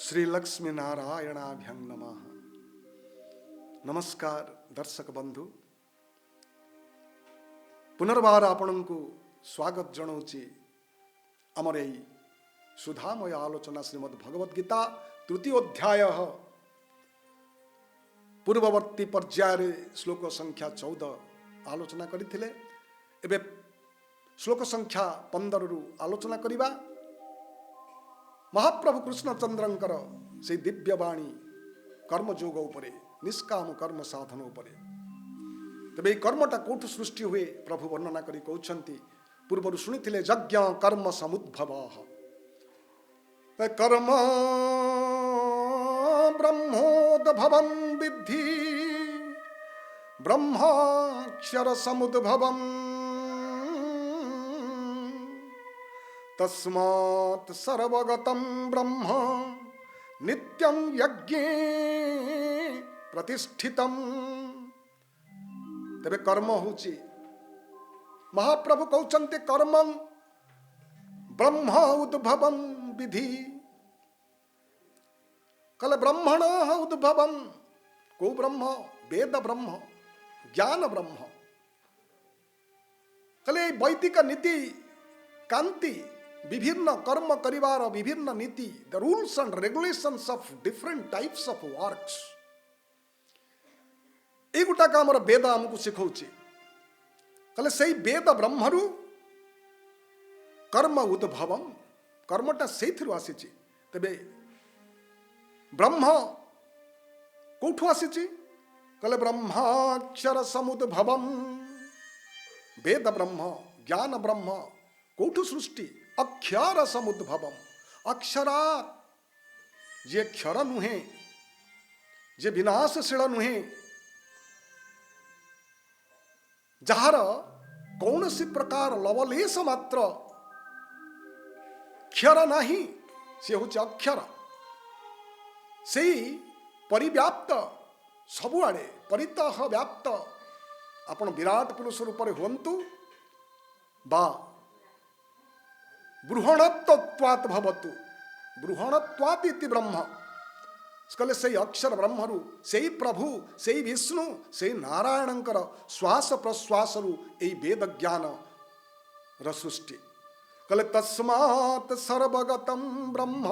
श्री लक्ष्मी नारायणाभ्यं नमः। नमस्कार दर्शक बंधु, पुनर्बार आपण को स्वागत जनाऊँगी आमर यही सुधामय आलोचना श्रीमद् भगवद गीता तृतीय अध्याय पूर्ववर्ती पर्याय श्लोक संख्या 14 आलोचना करथिले। एबे श्लोक संख्या 15 रु आलोचना करिबा। महाप्रभु कृष्णचंद्रंकर से दिव्यवाणी कर्मयोग उपरे, निष्काम कर्म साधन उपरे। तबे कर्मटा कोठु सृष्टि हुए प्रभु वर्णना करी कहउछंती। पूर्वरु शुनिथिले यज्ञ कर्म समुद्भवः। कर्म ब्रह्मोद्भवं विद्धि ब्रह्माक्षर समुद्भवम् तस्मात् सर्वगतं ब्रह्म नित्यं यज्ञे प्रतिष्ठितम्। तबे कर्म होची महाप्रभु कहउछन्ते कर्मं ब्रह्म उद्भवं विधि। कल ब्रह्मण उद्भवं को ब्रह्म? वेद ब्रह्म, ज्ञान ब्रह्म। कले वैदिक नीति कांति विभिन्न कर्म करिवार विभिन्न नीति, the rules and regulations of different types of works, ए गुटाक हमर वेद हमकु सिखौछि। कले सेई वेद ब्रह्मरु कर्म उद्भवम, कर्मटा सेइथिरु आसीछि। तबे ब्रह्म कोठु आसीछि? कले ब्रह्माक्षर समुद्भवम। वेद ब्रह्म, ज्ञान ब्रह्म कोठु सृष्टि? अक्षर समुद्भवम। अक्षरा जे क्षर नुहे, जे विनाशशील नुहे, जहार कौनसी प्रकार लवलेश मात्र क्षर नहीं, से होचे अक्षर। से परिव्याप्त सबुआड़े परितः व्याप्त। आपण विराट पुरुष रूप हुंतु बा बृहणत्वात् भवतु, बृहणत्वात् इति ब्रह्म। कले से अक्षर ब्रह्मरु से प्रभु, से विष्णु, से नारायणंकर श्वास प्रश्वास रु एई वेद ज्ञान र सृष्टि। कले तस्मात् सर्वगतं ब्रह्म,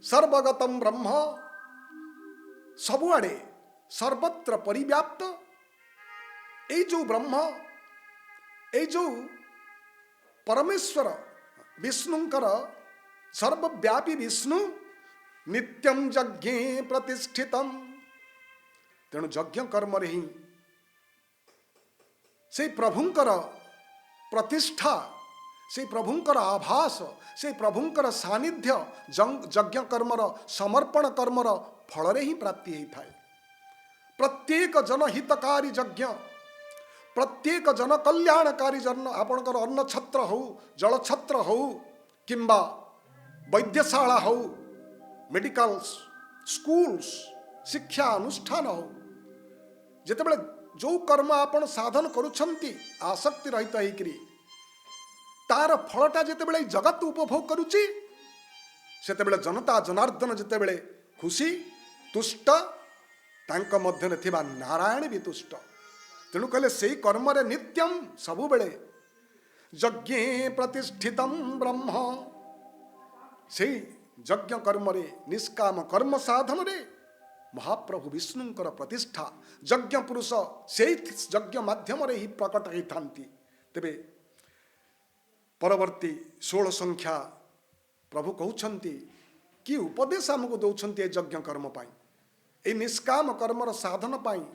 सर्वगतं ब्रह्म सबुआड़े सर्वत्र परिव्याप्त। ए जो ब्रह्म, ए जो परमेश्वर विष्णुंकर सर्वव्यापी विष्णु नित्यं यज्ञे प्रतिष्ठितम्। तेणु यज्ञ कर्म रे ही से प्रभुंकर प्रतिष्ठा, से प्रभुंकर आभास, से प्रभुंकर सानिध्य यज्ञ कर्मर समर्पण कर्मर फल रे ही प्राप्ति होता है। प्रत्येक जनहितकारी यज्ञ, प्रत्येक जन कल्याणकारी जन, आपणकर अन्न छत्र हो, जल छत्र हो, किंबा वैद्यशाला हो, मेडिकल्स, स्कूल्स, शिक्षा अनुष्ठान हो, जेतेबेले जो कर्म आपण साधन करुछंती आसक्ति रहित होइकरी तार फलटा जेतेबेले जगत उपभोग करुची, सेतेबेले जनता जनार्दन जेतेबेले खुशी तुष्ट, तांक मध्यरे थिबा नारायण भी तुष्ट। तेणु कहले से कर्म रे नित्यम सबु बेले यज्ञे प्रतिष्ठितम ब्रह्म। से यज्ञ कर्म रे, निष्काम कर्म साधन रे महाप्रभु विष्णुंकर प्रतिष्ठा। यज्ञ पुरुष से यज्ञ माध्यम रे ही प्रकट होइथांती। तेबे परवर्ती 16 संख्या प्रभु कहउछंती कि उपदेश हमको दउछंती यज्ञ कर्म पाई, ए निष्काम कर्मर साधन पाई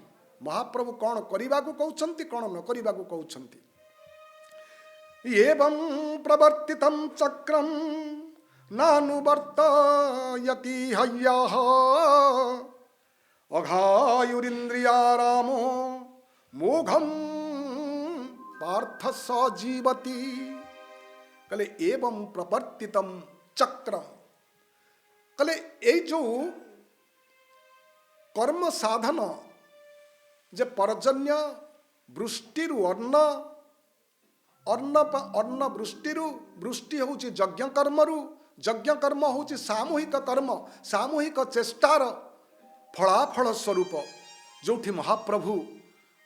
महाप्रभु कौन करने को कहउछंती, कौन न करने को कहउछंती। एवं प्रवर्तितं चक्रं नानुवर्तयति हय्यः अघायुरिन्द्रियारामो मोघं पार्थ स जीवति। कले एवं प्रवर्तितं चक्रं, कले ए जो कर्म साधन जे पर्जन्य वृष्टि अन्न अन्न वृष्टि वृष्टि हूँ यज्ञ कर्म यज्ञ कर्म होची सामूहिक कर्म, सामूहिक चेष्टार फलाफल स्वरूप, जोठी महाप्रभु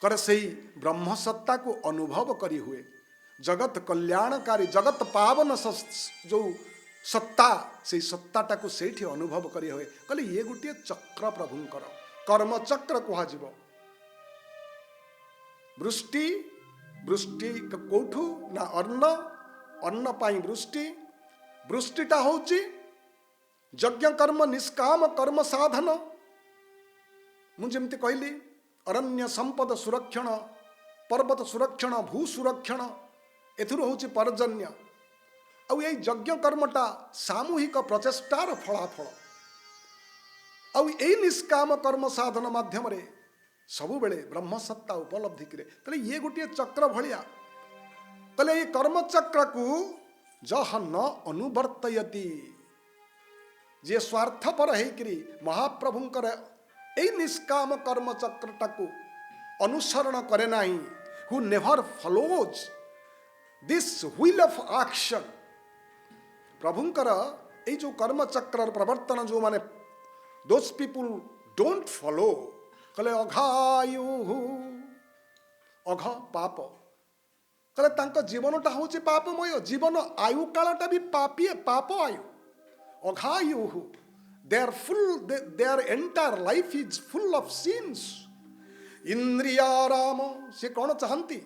कर से ब्रह्म सत्ता को अनुभव करी हुए, जगत कल्याणकारी जगत पावन जो सत्ता से सत्ताटा को सेठी अनुभव करी हुए। कहले ये गोटे चक्र प्रभुंकर कर्म चक्र कहुव। वृष्टि वृष्टि कौठू ना अन्न, अन्न पाई वृष्टि, वृष्टिटा होची यज्ञ कर्म निष्काम कर्म साधन। मुझे कहली अरण्य संपद सुरक्षण, पर्वत सुरक्षण, भू सुरक्षण, एथुर होची पर्जन्य। आउ ये यज्ञ कर्मटा सामूहिक प्रचेष्टार फलाफल। आउ ये निष्काम कर्म साधन माध्यम रे सबु बेले ब्रह्म सत्ता उपलब्धि करे। तले ये गोटे चक्र भलिया। तले ये कर्म चक्र को जह न अनुवर्तयति, जे स्वार्थपर हेकरी महाप्रभुंकर ए निष्काम कर्म चक्रटा को अनुसरण करे नाही, who never follows this wheel of action. प्रभुंकर ए जो कर्म चक्र प्रवर्तन जो माने दोज पीपुल डोंट फॉलो, कले अघायु अघ पाप, कले तांको जीवनटा होची पापमय, जीवन आयु कालटा भी पापी पाप आयु अघायु। their entire life is full of sins। इंद्रियाराम से कौन चाहती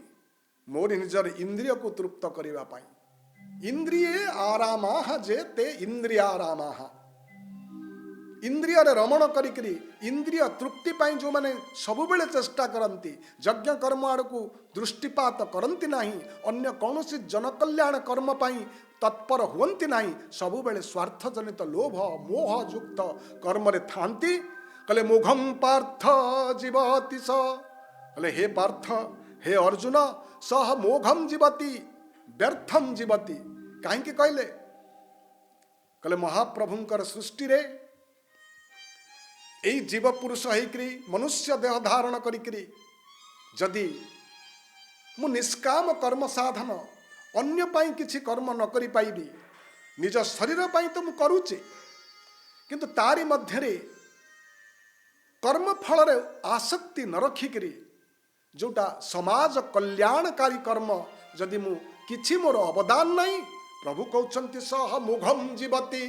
मोर निजर इंद्रिय को तृप्त करिवा पाई। इंद्रिये आरामाह जे ते इंद्रियारामाह, इंद्रिय रमण करी इंद्रिय तृप्ति पाई जो माने सबु बेले चेष्टा करती, यज्ञ कर्म आड़ को दृष्टिपात करती नहीं, अन्य कौन सी जनकल्याण कर्म पाई तत्पर हुअंती नहीं, सबु बेले स्वार्थ जनित लोभ मोह युक्त कर्म रे थांती। कले मोघम पार्थ जीवति स, कले हे पार्थ हे अर्जुन सह मोघम जीवति व्यर्थम जीवति। कहीं कहले कले महाप्रभुंकर सृष्टि रे एई जीव पुरुष होइकरी मनुष्य देह धारण करिकरी जदि मु निष्काम कर्म साधन अन्य पाई किछि कर्म न करि पाइबी, निज शरीर पाई तो मु करूचे, किंतु तारी मध्य रे कर्म फल रे आसक्ति न रखिकरी जोटा समाज कल्याणकारी कर्म जदि मु किछि मोर अवदान नहीं, प्रभु कहउछन्ति सह मुघम जीवति,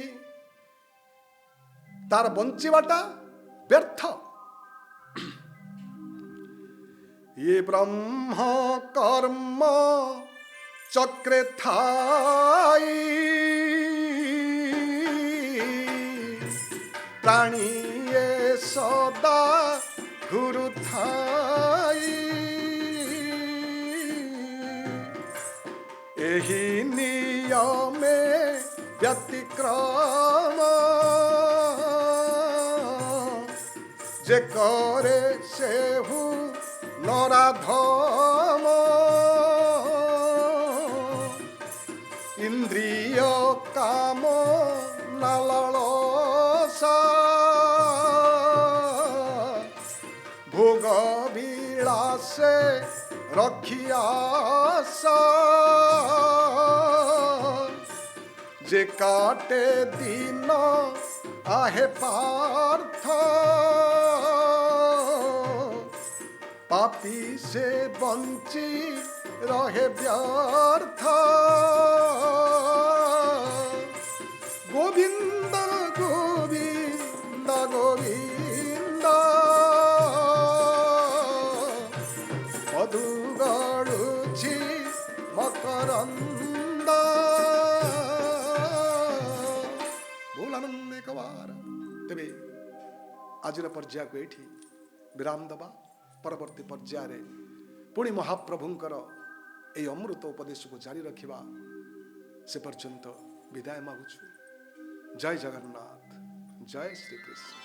तार बंचिबाटा व्यर्थ। ये ब्रह्म कर्म चक्रे थाई प्राणी ये सदा गुरु थाई, एही नियमे व्यतिक्रम जे करे सेहु नराधम। इंद्रिय काम नालसा भोग विलासे रखियासा, जे काटे दिन आहे पार्थ पापी से बंची रहे व्यर्थ। गोविंद गोविंद गोविंद मधु गड़ुछि मकरंद। बोल आनंद एक बार। तेरे आजिर पर्याय को एठी विराम दबा, परवर्ती पर्याय पुणी महाप्रभुंकर ए अमृत उपदेश को जारी रखिबा। से पर्यंत विदाय मागुछु। जय जगन्नाथ, जय श्री कृष्ण।